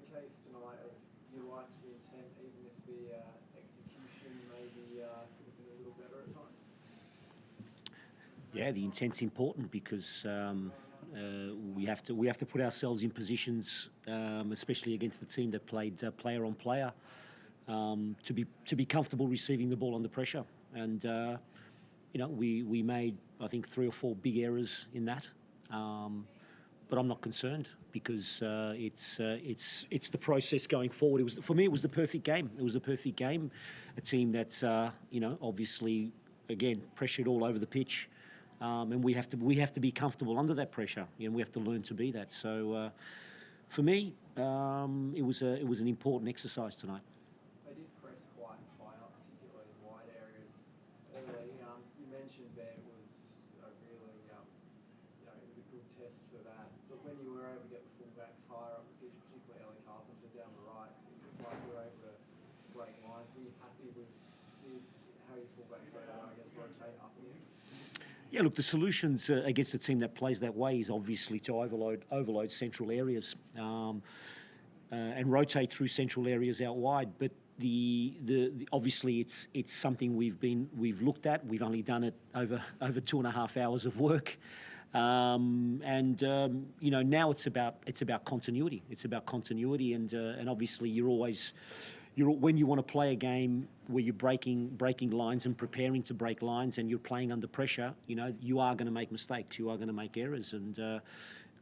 case tonight of you liked the intent, even if the execution maybe could have been a little better at times? Yeah, the intent's important because we have to put ourselves in positions, especially against the team that played player on player, to be comfortable receiving the ball under pressure. And we made, I think, 3 or 4 big errors in that. But I'm not concerned because it's the process going forward. For me, it was the perfect game. It was the perfect game. A team that obviously, again, pressured all over the pitch, and we have to be comfortable under that pressure. We have to learn to be that. So, for me, it was an important exercise tonight. They did press quite high up, particularly in wide areas early. You mentioned there it was a really, it was a good test for that. But when you were able to get the fullbacks higher up the pitch, particularly Ellie Carpenter down the right, it looked like you were able to break lines. Were you happy with how your fullbacks were able to, I guess, rotate up in? Yeah, look, the solutions against a team that plays that way is obviously to overload central areas and rotate through central areas out wide. But the obviously it's something we've looked at. We've only done it over 2.5 hours of work, and now it's about continuity. It's about continuity, and obviously when you want to play a game where you're breaking lines and preparing to break lines and you're playing under pressure, you are going to make mistakes, you are going to make errors, and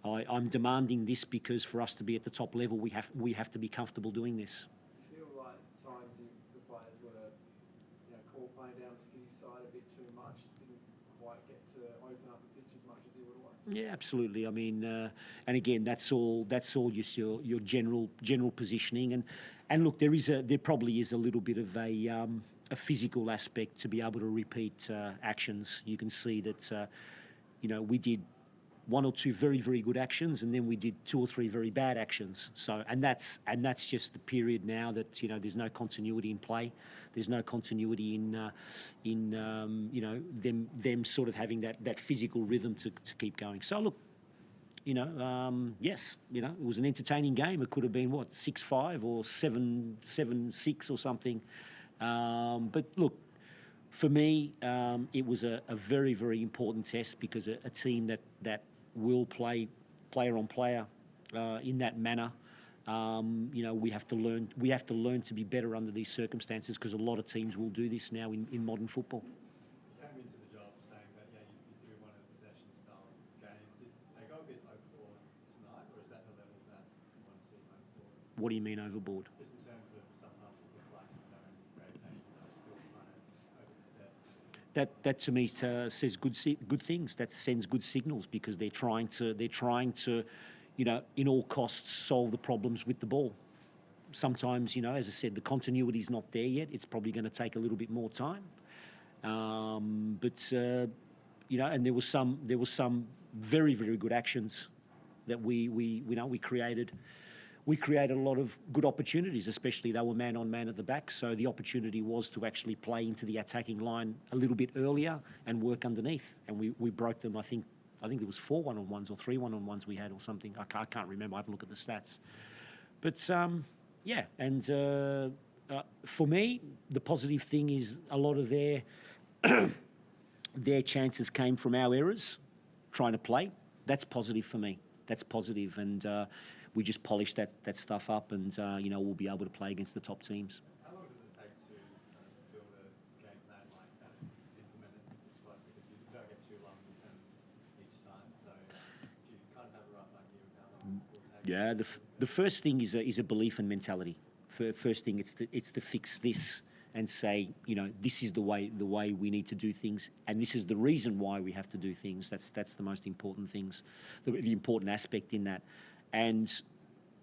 I'm demanding this because for us to be at the top level, we have to be comfortable doing this. Do you feel like at times the players were, caught playing down the skinny side a bit too much, didn't quite get to open up the pitch as much as you would have liked? Yeah, absolutely. I mean, and again, that's all just your general positioning, and look, there probably is a little bit of a physical aspect to be able to repeat actions. You can see that we did 1 or 2 very, very good actions, and then we did 2 or 3 very bad actions. So, and that's just the period now that there's no continuity in play. There's no continuity in them sort of having that physical rhythm to keep going. So look, yes, it was an entertaining game. It could have been 6-5 or 7-6 or something. But look, for me, it was a very, very important test because a team that will play player on player in that manner. We have to learn to be better under these circumstances because a lot of teams will do this now in modern football. You came into the job saying that you do want a possession style game. Did they go a bit overboard tonight, or is that the level that you want to see going forward? What do you mean overboard? Just in terms of sometimes it look like their own rotation, they're still trying to overpossess. That to me says good things. That sends good signals because they're trying to in all costs solve the problems with the ball. Sometimes as I said, the continuity is not there yet. It's probably going to take a little bit more time. And there was some very, very good actions that we created. We created a lot of good opportunities, especially they were man on man at the back. So the opportunity was to actually play into the attacking line a little bit earlier and work underneath. And we broke them. I think there was 4 1-on-1s or 3 1-on-1s we had or something. I can't remember. I have to look at the stats. But yeah, and for me, the positive thing is a lot of their chances came from our errors, trying to play. That's positive for me. That's positive, and we just polished that stuff up, and we'll be able to play against the top teams. How long does it take to build a game plan like that, implement it with the squad? Because you don't get too long with them each time. So do you kind of have a rough idea of how long it will take? Yeah, the first thing is a belief and mentality. First thing, it's to fix this and say, this is the way we need to do things, and this is the reason why we have to do things. That's the most important things, the important aspect in that. And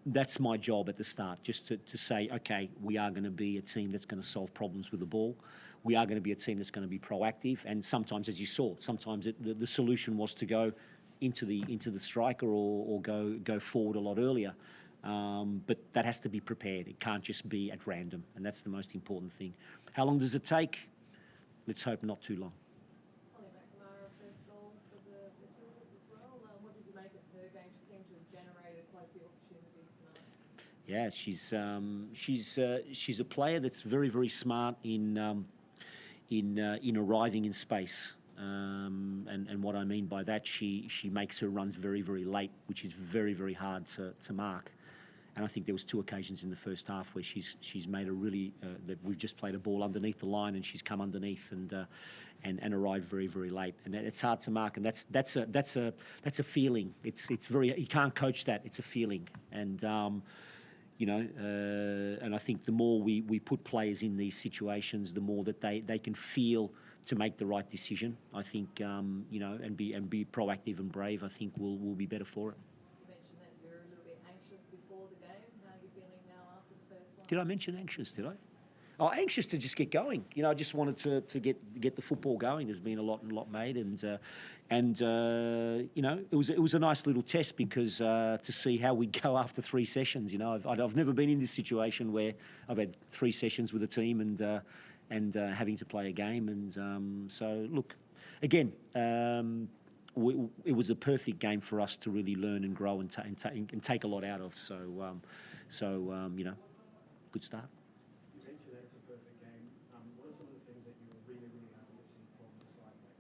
that's my job at the start, just to say, okay, we are going to be a team that's going to solve problems with the ball. We are going to be a team that's going to be proactive. And sometimes, as you saw, sometimes the solution was to go into the striker or go forward a lot earlier. But that has to be prepared. It can't just be at random, and that's the most important thing. How long does it take? Let's hope not too long. First goal for the Matildas as well. What did you make of her game? She seemed to have generated quite a few opportunities tonight. Yeah, she's a player that's very, very smart in arriving in space. And what I mean by that, she makes her runs very, very late, which is very, very hard to mark. And I think there was 2 occasions in the first half where she's made a really that we've just played a ball underneath the line and she's come underneath and arrived very, very late. And it's hard to mark, and that's a feeling. It's very, you can't coach that. It's a feeling, and and I think the more we put players in these situations, the more that they can feel to make the right decision. I think and be proactive and brave. I think we'll be better for it. You mentioned that you're a little bit anxious before the game. How are you feeling now after the first one? Did I mention anxious? Did I? Oh, anxious to just get going. I just wanted to get the football going. There's been a lot made, and it was a nice little test because to see how we'd go after 3 sessions. I've never been in this situation where I've had 3 sessions with a team and having to play a game. And so look, again, it was a perfect game for us to really learn and grow and take a lot out of. So good start. You mentioned that it's a perfect game. What are some of the things that you were really, really happy to see from the side, like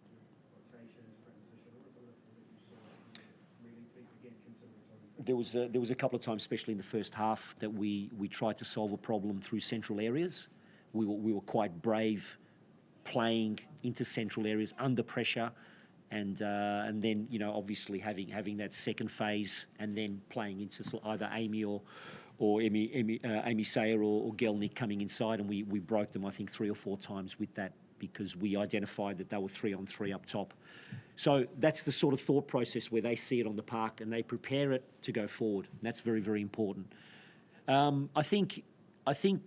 rotations, transition? What are some of the things that you saw that you were really pleased, again, considering it's only... There was a couple of times, especially in the first half, that we tried to solve a problem through central areas. We were quite brave playing into central areas under pressure, and then obviously having that second phase, and then playing into either Amy or Amy Sayer or Gelnick coming inside, and we broke them, I think, 3 or 4 times with that, because we identified that they were 3-on-3 up top. So that's the sort of thought process where they see it on the park and they prepare it to go forward. And that's very, very important. I think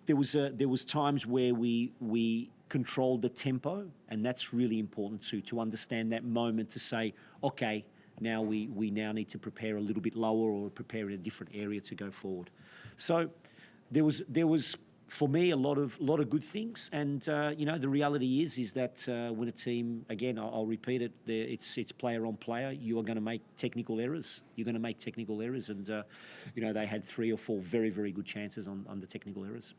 there was times where we controlled the tempo, and that's really important to understand that moment to say, okay, now we now need to prepare a little bit lower or prepare in a different area to go forward. So there was for me a lot of good things, and the reality is that when a team, again, I'll repeat it, it's player on player. You are going to make technical errors. You're going to make technical errors, and they had 3 or 4 very, very good chances on the technical errors.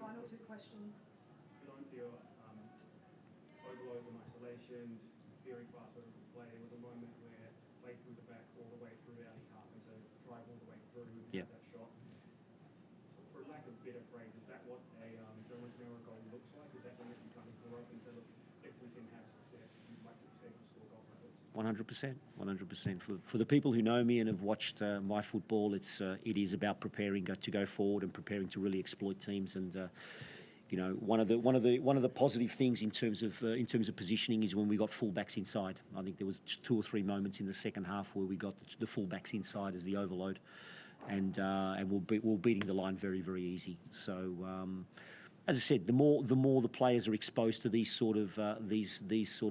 Final 2 questions. Going for your overloads and isolations, very fast over the play. There was a moment where play through the back all the way through our half, and so drive all the way through Yeah. that shot. For lack of better phrase, is that what a Montemurro goal looks like? Is that something you kind of grew up and said, look, if we can have success, we'd like to be able to score goals like this? 100%. For the people who know me and have watched my football, it is about preparing to go forward and preparing to really exploit teams. And one of the positive things in terms of positioning is when we got fullbacks inside. I think there was 2 or 3 moments in the second half where we got the fullbacks inside as the overload, and we're beating the line very, very easy. So. As I said, the more the players are exposed to these sort of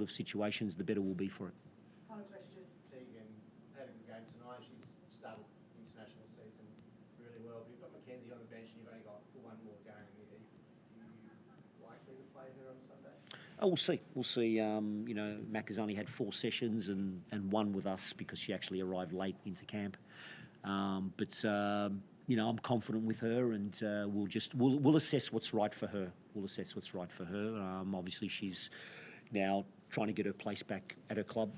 situations, the better we'll be for it. Final question. Tegan had a good game tonight. She's started international season really well. But you've got Mackenzie on the bench and you've only got 1 more game. Are you likely to play her on Sunday? Oh, we'll see. Mac has only had 4 sessions and 1 with us because she actually arrived late into camp. I'm confident with her, and we'll assess what's right for her. Obviously, she's now trying to get her place back at her club,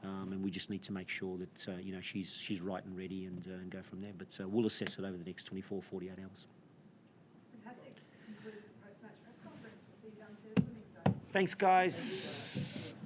and we just need to make sure that she's right and ready and go from there. But we'll assess it over the next 24, 48 hours. Fantastic. Concludes the post-match press conference. We'll see you downstairs on the next day. Thanks, guys.